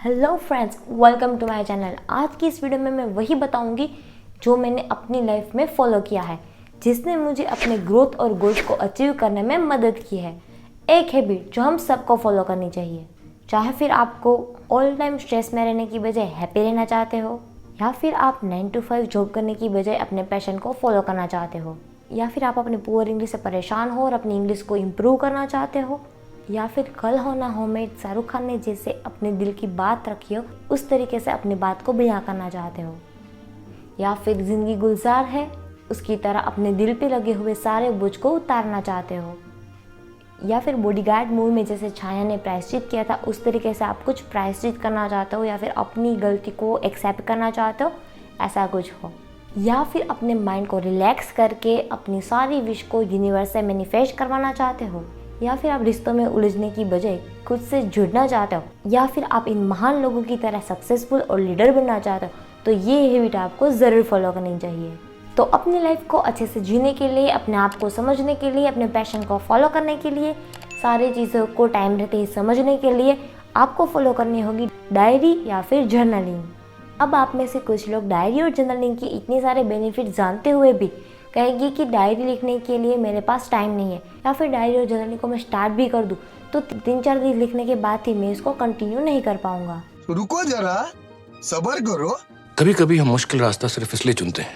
Hello friends, welcome to my channel. आज की इस वीडियो में मैं वही बताऊंगी जो मैंने अपनी लाइफ में फॉलो किया है, जिसने मुझे अपने ग्रोथ और गोल्स को अचीव करने में मदद की है। एक हैबिट जो हम सबको फॉलो करनी चाहिए, चाहे फिर आपको ऑल टाइम स्ट्रेस में रहने की बजाय हैप्पी रहना चाहते हो, या फिर आप 9 to 5 जॉब करने की बजाय अपने पैशन को फॉलो करना चाहते हो, या फिर आप अपने पुअर इंग्लिश से परेशान हो और अपनी इंग्लिश को इम्प्रूव करना चाहते हो, या फिर कल हो ना हो में शाहरुख खान ने जैसे अपने दिल की बात रखी हो उस तरीके से अपनी बात को बयां करना चाहते हो, या फिर ज़िंदगी गुलजार है उसकी तरह अपने दिल पे लगे हुए सारे बोझ को उतारना चाहते हो, या फिर बॉडीगार्ड मूवी में जैसे छाया ने प्रायश्चित किया था उस तरीके से आप कुछ प्रायश्चित करना चाहते हो, या फिर अपनी गलती को एक्सेप्ट करना चाहते हो, ऐसा कुछ हो, या फिर अपने माइंड को रिलैक्स करके अपनी सारी विश को यूनिवर्स से मैनिफेस्ट करवाना चाहते हो, या फिर आप रिश्तों में उलझने की बजाय खुद से जुड़ना चाहते हो, या फिर आप इन महान लोगों की तरह सक्सेसफुल और लीडर बनना चाहते हो, तो ये हैबिट आपको ज़रूर फॉलो करनी चाहिए। तो अपनी लाइफ को अच्छे से जीने के लिए, अपने आप को समझने के लिए, अपने पैशन को फॉलो करने के लिए, सारी चीज़ों को टाइम रहते ही समझने के लिए आपको फॉलो करनी होगी डायरी या फिर जर्नलिंग। अब आप में से कुछ लोग डायरी और जर्नलिंग की इतने सारे बेनिफिट जानते हुए भी कहेगी कि डायरी लिखने के लिए मेरे पास टाइम नहीं है, या फिर डायरी और जर्नलिंग को मैं स्टार्ट भी कर दूं तो 3-4 दिन लिखने के बाद ही मैं इसको कंटिन्यू नहीं कर पाऊंगा। रुको जरा, सब्र करो। कभी कभी हम मुश्किल रास्ता सिर्फ इसलिए चुनते हैं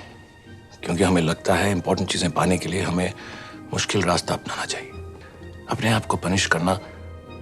क्योंकि हमें लगता है इंपॉर्टेंट चीजें पाने के लिए हमें मुश्किल रास्ता अपनाना चाहिए। अपने आप को पनिश करना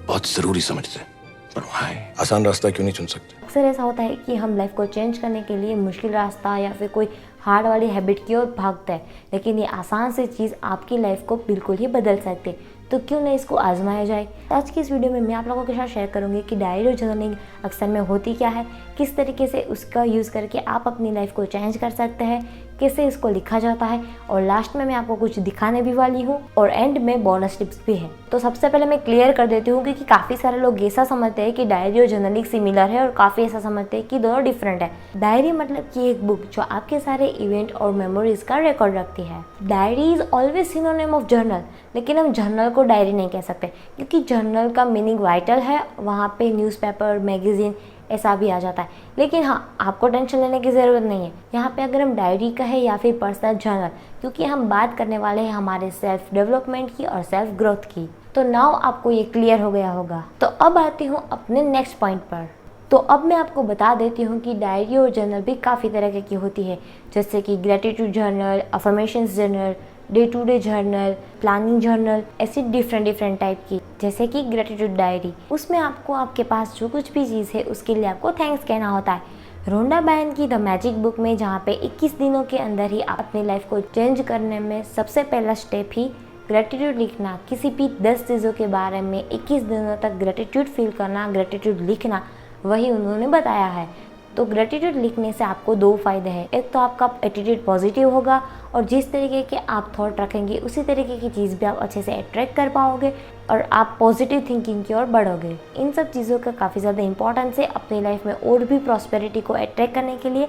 बहुत जरूरी समझते हैं, पर वहाँ आसान रास्ता क्यों नहीं चुन सकते? अक्सर ऐसा होता है कि हम लाइफ को चेंज करने के लिए मुश्किल रास्ता या फिर कोई हार्ड वाली हैबिट की ओर भागते हैं, लेकिन ये आसान सी चीज़ आपकी लाइफ को बिल्कुल ही बदल सकती है। तो क्यों ना इसको आजमाया जाए। आज की इस वीडियो में मैं आप लोगों के साथ शेयर करूंगी कि डायरी और जर्नलिंग अक्सर में होती क्या है, किस तरीके से उसका यूज़ करके आप अपनी लाइफ को चेंज कर सकते हैं, कैसे इसको लिखा जाता है, और लास्ट में मैं आपको कुछ दिखाने भी वाली हूँ और एंड में बोनस टिप्स भी है। तो सबसे पहले मैं क्लियर कर देती हूँ कि काफ़ी सारे लोग ऐसा समझते हैं कि डायरी और जर्नलिंग सिमिलर है और काफ़ी ऐसा समझते हैं कि दोनों डिफरेंट है। डायरी मतलब कि एक बुक जो आपके सारे इवेंट और मेमोरीज का रिकॉर्ड रखती है। Diary is always synonym of journal, लेकिन हम जर्नल को डायरी नहीं कह सकते क्योंकि जर्नल का मीनिंग वाइटल है, वहाँ पे न्यूज़पेपर, मैगजीन ऐसा भी आ जाता है। लेकिन हाँ, आपको टेंशन लेने की ज़रूरत नहीं है यहाँ पे अगर हम डायरी कहें या फिर पर्सनल जर्नल, क्योंकि हम बात करने वाले हैं हमारे सेल्फ डेवलपमेंट की और सेल्फ ग्रोथ की। तो नाउ आपको ये क्लियर हो गया होगा। तो अब आती हूँ अपने नेक्स्ट पॉइंट पर। तो अब मैं आपको बता देती हूँ कि डायरी और जर्नल भी काफ़ी तरह की होती है, जैसे कि gratitude journal, affirmations journal, day to day journal, planning journal, ऐसी डिफरेंट टाइप की। जैसे कि ग्रेटिट्यूड डायरी, उसमें आपको आपके पास जो कुछ भी चीज़ है उसके लिए आपको थैंक्स कहना होता है। रोंडा बैन की द मैजिक बुक में, जहाँ पे 21 दिनों के अंदर ही आप अपनी लाइफ को चेंज करने में सबसे पहला स्टेप ही ग्रेटिट्यूड लिखना, किसी भी 10 चीज़ों के बारे में 21 दिनों तक ग्रेटिट्यूड फील करना, ग्रेटिट्यूड लिखना, वही उन्होंने बताया है। तो ग्रेटिट्यूड लिखने से आपको 2 फायदे हैं। एक तो आपका एटीट्यूड पॉजिटिव होगा और जिस तरीके के आप थॉट रखेंगे उसी तरीके की चीज़ भी आप अच्छे से अट्रैक्ट कर पाओगे और आप पॉजिटिव थिंकिंग की ओर बढ़ोगे। इन सब चीज़ों का काफ़ी ज़्यादा इंपॉर्टेंस है अपनी लाइफ में और भी प्रॉस्पेरिटी को अट्रैक्ट करने के लिए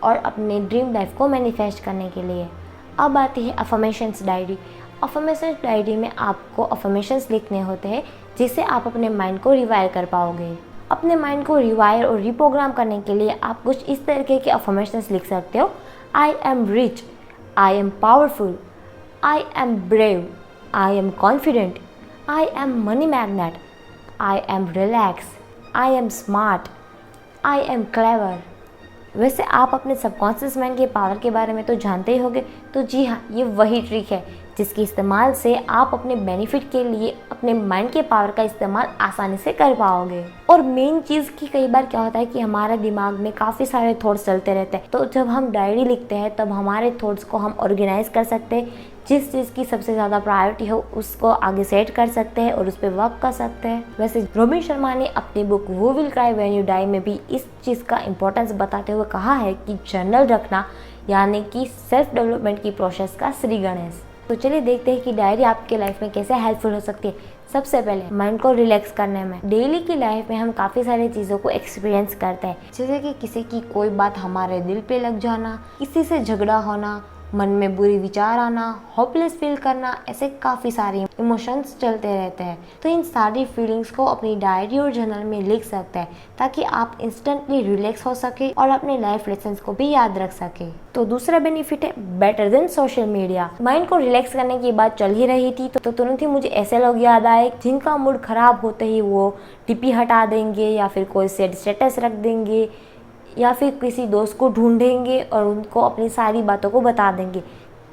और अपने ड्रीम लाइफ को मैनिफेस्ट करने के लिए। अब आती है अफर्मेशंस डायरी। अफर्मेशंस डायरी में आपको अफर्मेशंस लिखने होते हैं जिससे आप अपने माइंड को रिवायर कर पाओगे। अपने माइंड को रिवायर और रिप्रोग्राम करने के लिए आप कुछ इस तरीके के अफर्मेशंस लिख सकते हो। I am rich, I am powerful, I am brave, I am confident, I am money magnet, I am relax, I am smart, I am clever. वैसे आप अपने सबकॉन्शियस माइंड के पावर के बारे में तो जानते ही होंगे, तो जी हाँ, ये वही ट्रिक है जिसके इस्तेमाल से आप अपने बेनिफिट के लिए अपने माइंड के पावर का इस्तेमाल आसानी से कर पाओगे। और मेन चीज़ कि कई बार क्या होता है कि हमारे दिमाग में काफ़ी सारे थॉट्स चलते रहते हैं, तो जब हम डायरी लिखते हैं तब हमारे थॉट्स को हम ऑर्गेनाइज कर सकते हैं, जिस चीज़ की सबसे ज़्यादा प्रायोरिटी हो उसको आगे सेट कर सकते हैं और उस पर वर्क कर सकते हैं। वैसे रोबिन शर्मा ने अपनी book who will cry when you die में भी इस चीज़ का इंपॉर्टेंस बताते हुए कहा है कि जर्नल रखना यानी कि सेल्फ डेवलपमेंट की प्रोसेस का श्री गणेश। तो चलिए देखते हैं कि डायरी आपके लाइफ में कैसे हेल्पफुल हो सकती है। सबसे पहले माइंड को रिलैक्स करने में। डेली की लाइफ में हम काफ़ी सारी चीज़ों को एक्सपीरियंस करते हैं, जैसे कि किसी की कोई बात हमारे दिल पे लग जाना, किसी से झगड़ा होना, मन में बुरे विचार आना, होपलेस फील करना, ऐसे काफ़ी सारे इमोशंस चलते रहते हैं। तो इन सारी फीलिंग्स को अपनी डायरी और जर्नल में लिख सकते हैं ताकि आप इंस्टेंटली रिलैक्स हो सके और अपने लाइफ लेसन्स को भी याद रख सके। तो दूसरा बेनिफिट है better than social media. Mind को रिलैक्स करने की बात चल ही रही थी तो तुरंत ही मुझे ऐसे लोग याद आए जिनका मूड खराब होते ही वो डीपी हटा देंगे या फिर कोई सैड स्टेटस रख देंगे या फिर किसी दोस्त को ढूंढेंगे और उनको अपनी सारी बातों को बता देंगे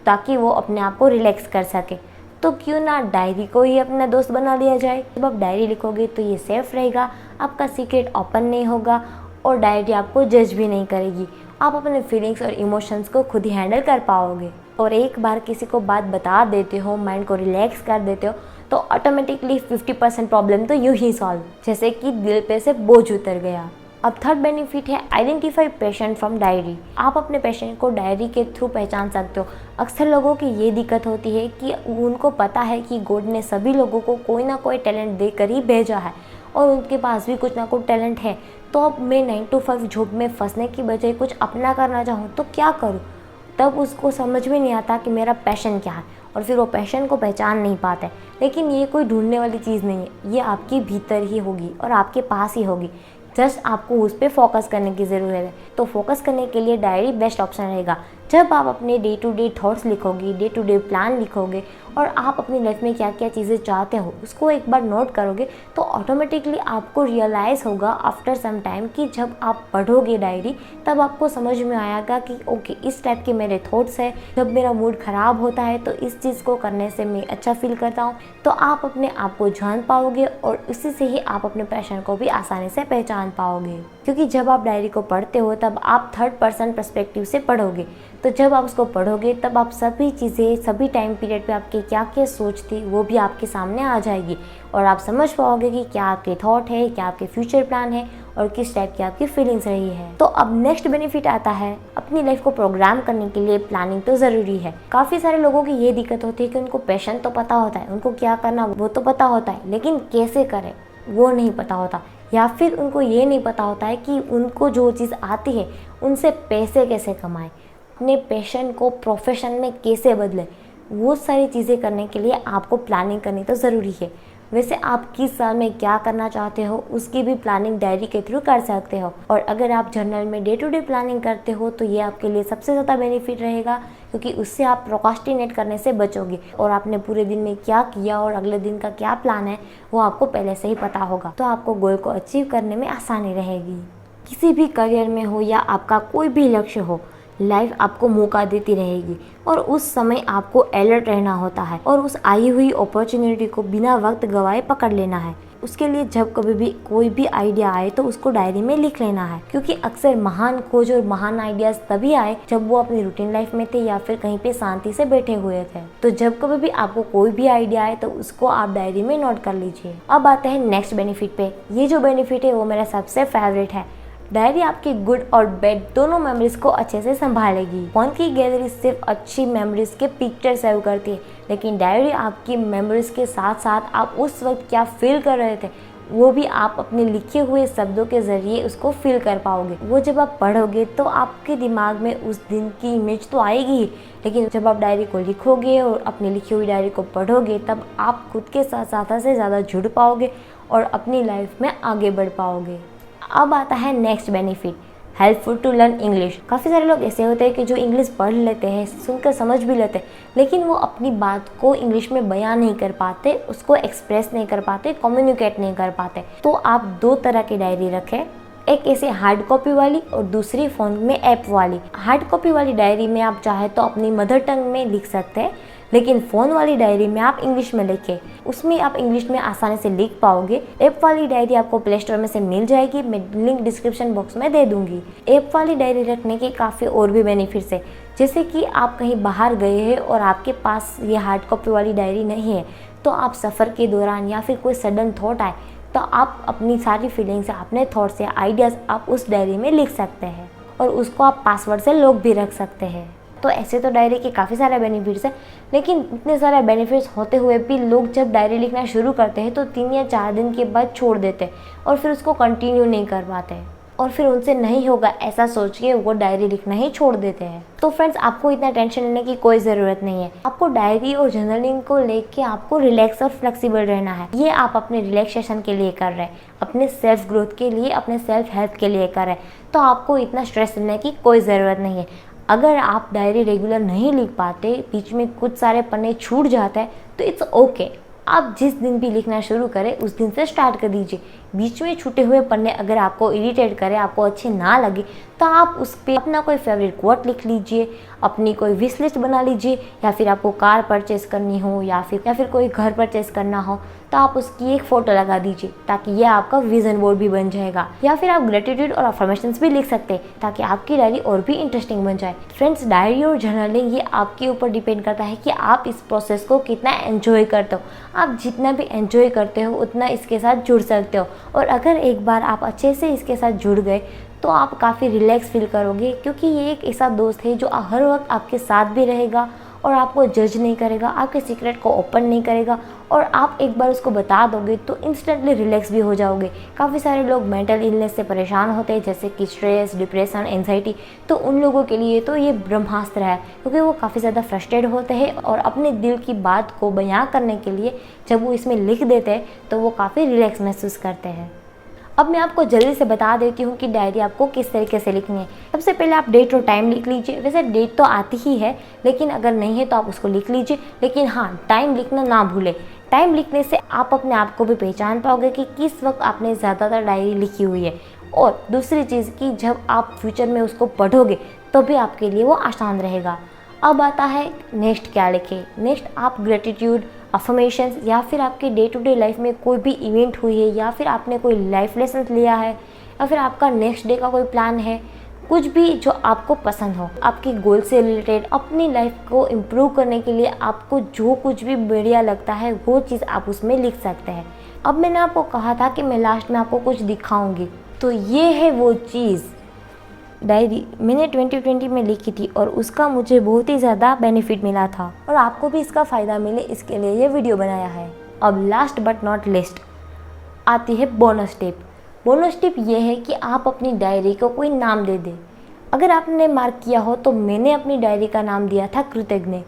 ताकि वो अपने आप को रिलैक्स कर सके। तो क्यों ना डायरी को ही अपना दोस्त बना लिया जाए। जब आप डायरी लिखोगे तो ये सेफ रहेगा, आपका सीक्रेट ओपन नहीं होगा और डायरी आपको जज भी नहीं करेगी। आप अपने फीलिंग्स और इमोशंस को खुद ही हैंडल कर पाओगे। और एक बार किसी को बात बता देते हो, माइंड को रिलैक्स कर देते हो तो ऑटोमेटिकली 50% प्रॉब्लम तो यूँ ही सॉल्व, जैसे कि दिल पे से बोझ उतर गया। अब थर्ड बेनिफिट है आइडेंटिफाई पैशन फ्रॉम डायरी। आप अपने पैशन को डायरी के थ्रू पहचान सकते हो। अक्सर लोगों की ये दिक्कत होती है कि उनको पता है कि गॉड ने सभी लोगों को कोई ना कोई टैलेंट देकर ही भेजा है और उनके पास भी कुछ ना कुछ टैलेंट है। तो अब मैं 9 to 5 जॉब में फंसने की बजाय कुछ अपना करना चाहूँ तो क्या करूँ। तब उसको समझ में नहीं आता कि मेरा पैशन क्या है और फिर वो पैशन को पहचान नहीं पाता है। लेकिन ये कोई ढूंढने वाली चीज़ नहीं है, ये आपकी भीतर ही होगी और आपके पास ही होगी। जस्ट आपको उस पर फोकस करने की ज़रूरत है। तो फोकस करने के लिए डायरी बेस्ट ऑप्शन रहेगा। जब आप अपने डे टू डे थॉट्स लिखोगे, डे टू डे प्लान लिखोगे और आप अपनी लाइफ में क्या क्या चीज़ें चाहते हो उसको एक बार नोट करोगे तो ऑटोमेटिकली आपको रियलाइज़ होगा आफ्टर सम टाइम कि जब आप पढ़ोगे डायरी तब आपको समझ में आएगा कि ओके इस टाइप के मेरे थॉट्स हैं। जब मेरा मूड ख़राब होता है तो इस चीज़ को करने से मैं अच्छा फील करता हूँ। तो आप अपने आप को जान पाओगे और इसी से ही आप अपने पैशन को भी आसानी से पहचान पाओगे। क्योंकि जब आप डायरी को पढ़ते हो तब आप 3rd पर्सन पर्सपेक्टिव से पढ़ोगे। तो जब आप उसको पढ़ोगे तब आप सभी चीज़ें, सभी टाइम पीरियड पे आपके क्या क्या सोच थी वो भी आपके सामने आ जाएगी और आप समझ पाओगे कि क्या आपके थॉट है, क्या आपके फ्यूचर प्लान है और किस टाइप की आपकी फीलिंग्स रही है। तो अब नेक्स्ट बेनिफिट आता है अपनी लाइफ को प्रोग्राम करने के लिए प्लानिंग तो ज़रूरी है। काफ़ी सारे लोगों की ये दिक्कत होती है कि उनको पैशन तो पता होता है, उनको क्या करना वो तो पता होता है, लेकिन कैसे करें वो नहीं पता होता। या फिर उनको ये नहीं पता होता है कि उनको जो चीज़ आती है उनसे पैसे कैसे कमाएं, अपने पैशन को प्रोफेशन में कैसे बदलें। वो सारी चीज़ें करने के लिए आपको प्लानिंग करनी तो ज़रूरी है। वैसे आप किस साल में क्या करना चाहते हो उसकी भी प्लानिंग डायरी के थ्रू कर सकते हो। और अगर आप जर्नल में डे टू डे प्लानिंग करते हो तो ये आपके लिए सबसे ज़्यादा बेनिफिट रहेगा, क्योंकि उससे आप प्रोक्रास्टिनेट करने से बचोगे और आपने पूरे दिन में क्या किया और अगले दिन का क्या प्लान है वो आपको पहले से ही पता होगा। तो आपको गोल को अचीव करने में आसानी रहेगी। किसी भी करियर में हो या आपका कोई भी लक्ष्य हो, लाइफ आपको मौका देती रहेगी और उस समय आपको अलर्ट रहना होता है और उस आई हुई अपॉर्चुनिटी को बिना वक्त गवाए पकड़ लेना है। उसके लिए जब कभी भी कोई भी आइडिया आए तो उसको डायरी में लिख लेना है, क्योंकि अक्सर महान खोज और महान आइडियाज तभी आए जब वो अपनी रूटीन लाइफ में थे या फिर कहीं पे शांति से बैठे हुए थे। तो जब कभी भी आपको कोई भी आइडिया आए तो उसको आप डायरी में नोट कर लीजिए। अब आते हैं नेक्स्ट बेनिफिट पे। ये जो बेनिफिट है वो मेरा सबसे फेवरेट है। डायरी आपकी गुड और बैड दोनों मेमोरीज को अच्छे से संभालेगी। फोन की गैलरी सिर्फ अच्छी मेमोरीज के पिक्चर सेव करती है, लेकिन डायरी आपकी मेमोरीज के साथ साथ आप उस वक्त क्या फील कर रहे थे वो भी आप अपने लिखे हुए शब्दों के ज़रिए उसको फील कर पाओगे। वो जब आप पढ़ोगे तो आपके दिमाग में उस दिन की इमेज तो आएगी ही, लेकिन जब आप डायरी को लिखोगे और अपनी लिखी हुई डायरी को पढ़ोगे तब आप खुद के साथ ज़्यादा से ज़्यादा जुड़ पाओगे और अपनी लाइफ में आगे बढ़ पाओगे। अब आता है next benefit, helpful to learn English. काफ़ी सारे लोग ऐसे होते हैं कि जो इंग्लिश पढ़ लेते हैं, सुनकर समझ भी लेते हैं, लेकिन वो अपनी बात को इंग्लिश में बयान नहीं कर पाते, उसको एक्सप्रेस नहीं कर पाते, कम्युनिकेट नहीं कर पाते। तो आप 2 तरह की डायरी रखें, एक ऐसे हार्ड कॉपी वाली और दूसरी फ़ोन में ऐप वाली। हार्ड कॉपी वाली डायरी में आप चाहे तो अपनी मदर टंग में लिख सकते हैं, लेकिन फ़ोन वाली डायरी में आप इंग्लिश में लिखें, उसमें आप इंग्लिश में आसानी से लिख पाओगे। ऐप वाली डायरी आपको प्ले स्टोर में से मिल जाएगी, मैं लिंक डिस्क्रिप्शन बॉक्स में दे दूंगी। ऐप वाली डायरी रखने के काफ़ी और भी बेनिफिट्स है, जैसे कि आप कहीं बाहर गए हैं और आपके पास ये हार्ड कॉपी वाली डायरी नहीं है, तो आप सफ़र के दौरान या फिर कोई सडन थॉट आए तो आप अपनी सारी फीलिंग्स या अपने थॉट्स या आइडियाज़ आप उस डायरी में लिख सकते हैं और उसको आप पासवर्ड से लॉक भी रख सकते हैं। तो ऐसे तो डायरी के काफ़ी सारे बेनिफिट्स हैं, लेकिन इतने सारे बेनिफिट्स होते हुए भी लोग जब डायरी लिखना शुरू करते हैं तो 3 या 4 दिन के बाद छोड़ देते हैं और फिर उसको कंटिन्यू नहीं कर पाते हैं। और फिर उनसे नहीं होगा ऐसा सोच के वो डायरी लिखना ही छोड़ देते हैं। तो फ्रेंड्स, आपको इतना टेंशन लेने की कोई ज़रूरत नहीं है। आपको डायरी और जर्नलिंग को लेके आपको रिलैक्स और फ्लेक्सिबल रहना है। ये आप अपने रिलैक्सेशन के लिए कर रहे हैं, अपने सेल्फ ग्रोथ के लिए, अपने सेल्फ हेल्थ के लिए कर रहे हैं। तो आपको इतना स्ट्रेस लेने की कोई ज़रूरत नहीं है। अगर आप डायरी रेगुलर नहीं लिख पाते, बीच में कुछ सारे पन्ने छूट जाते हैं, तो इट्स ओके। आप जिस दिन भी लिखना शुरू करें उस दिन से स्टार्ट कर दीजिए। बीच में छूटे हुए पन्ने अगर आपको इरिटेट करे, आपको अच्छे ना लगे, तो आप उस पर अपना कोई फेवरेट कोट लिख लीजिए, अपनी कोई विश लिस्ट बना लीजिए, या फिर आपको कार परचेस करनी हो या फिर कोई घर परचेस करना हो तो आप उसकी एक फ़ोटो लगा दीजिए, ताकि यह आपका विजन बोर्ड भी बन जाएगा। या फिर आप ग्रेटिट्यूड और अफर्मेशंस भी लिख सकते हैं, ताकि आपकी डायरी और भी इंटरेस्टिंग बन जाए। फ्रेंड्स, डायरी और जर्नलिंग ये आपके ऊपर डिपेंड करता है कि आप इस प्रोसेस को कितना एंजॉय करते हो। आप जितना भी एंजॉय करते हो उतना इसके साथ जुड़ सकते हो, और अगर एक बार आप अच्छे से इसके साथ जुड़ गए तो आप काफ़ी रिलैक्स फील करोगे, क्योंकि ये एक ऐसा दोस्त है जो हर वक्त आपके साथ भी रहेगा और आपको जज नहीं करेगा, आपके सीक्रेट को ओपन नहीं करेगा, और आप एक बार उसको बता दोगे तो इंस्टेंटली रिलैक्स भी हो जाओगे। काफ़ी सारे लोग मेंटल इलनेस से परेशान होते हैं, जैसे कि स्ट्रेस, डिप्रेशन, एंजाइटी, तो उन लोगों के लिए तो ये ब्रह्मास्त्र है, क्योंकि वो काफ़ी ज़्यादा फ्रस्ट्रेट होते हैं और अपने दिल की बात को बयां करने के लिए जब वो इसमें लिख देते हैं तो वो काफ़ी रिलैक्स महसूस करते हैं। अब मैं आपको जल्दी से बता देती हूँ कि डायरी आपको किस तरीके से लिखनी है। सबसे पहले आप डेट और टाइम लिख लीजिए। वैसे डेट तो आती ही है, लेकिन अगर नहीं है तो आप उसको लिख लीजिए, लेकिन हाँ, टाइम लिखना ना भूलें। टाइम लिखने से आप अपने आप को भी पहचान पाओगे कि किस वक्त आपने ज़्यादातर डायरी लिखी हुई है। और दूसरी चीज़ कि जब आप फ्यूचर में उसको पढ़ोगे तो भी आपके लिए वो आसान रहेगा। अब आता है नेक्स्ट क्या लिखें। नेक्स्ट आप ग्रेटिट्यूड, अफर्मेशंस, या फिर आपके डे टू डे लाइफ में कोई भी इवेंट हुई है, या फिर आपने कोई लाइफ लेसन लिया है, या फिर आपका नेक्स्ट डे का कोई प्लान है, कुछ भी जो आपको पसंद हो, आपके गोल से रिलेटेड, अपनी लाइफ को इम्प्रूव करने के लिए आपको जो कुछ भी बढ़िया लगता है वो चीज़ आप उसमें लिख सकते हैं। अब मैंने आपको कहा था कि मैं लास्ट में आपको कुछ दिखाऊंगी, तो ये है वो चीज़। डायरी मैंने 2020 में लिखी थी और उसका मुझे बहुत ही ज़्यादा बेनिफिट मिला था, और आपको भी इसका फ़ायदा मिले इसके लिए ये वीडियो बनाया है। अब लास्ट बट नॉट लिस्ट आती है बोनस टिप। बोनस टिप ये है कि आप अपनी डायरी को कोई नाम दे दें। अगर आपने मार्क किया हो तो मैंने अपनी डायरी का नाम दिया था कृतज्ञ।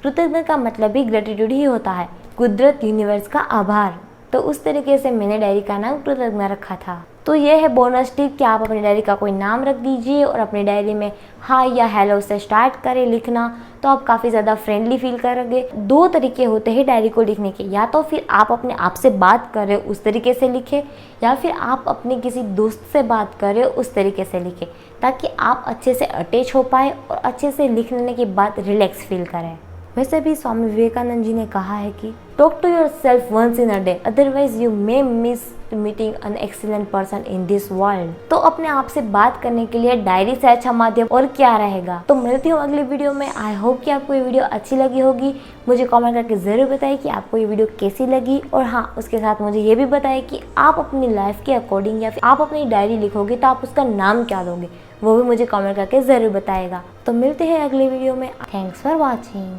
कृतज्ञ का मतलब ही ग्रेटिट्यूड ही होता है, कुदरत, यूनिवर्स का आभार। तो उस तरीके से मैंने डायरी का नाम कृतज्ञ रखा था। तो ये है बोनस टिप कि आप अपनी डायरी का कोई नाम रख दीजिए और अपनी डायरी में हाय या हेलो से स्टार्ट करें लिखना, तो आप काफ़ी ज़्यादा फ्रेंडली फील करोगे। दो तरीके होते हैं डायरी को लिखने के, या तो फिर आप अपने आप से बात कर रहे हो उस तरीके से लिखें, या फिर आप अपने किसी दोस्त से बात कर रहे हो उस तरीके से लिखें, ताकि आप अच्छे से अटैच हो पाए और अच्छे से लिखने के बाद रिलैक्स फील करें। वैसे भी स्वामी विवेकानंद जी ने कहा है कि talk to yourself once in a day, otherwise you may miss meeting an excellent person in this world. तो अपने आप से बात करने के लिए डायरी से अच्छा माध्यम और क्या रहेगा। तो मिलती हूँ अगली वीडियो में। आई होप कि आपको ये वीडियो अच्छी लगी होगी। मुझे कमेंट करके ज़रूर बताइए कि आपको ये वीडियो कैसी लगी, और हाँ, उसके साथ मुझे ये भी बताइए कि आप अपनी लाइफ के अकॉर्डिंग या फिर आप अपनी डायरी लिखोगे तो आप उसका नाम क्या दोगे, वो भी मुझे कमेंट करके ज़रूर बताएगा। तो मिलते हैं अगली वीडियो में। Thanks for watching.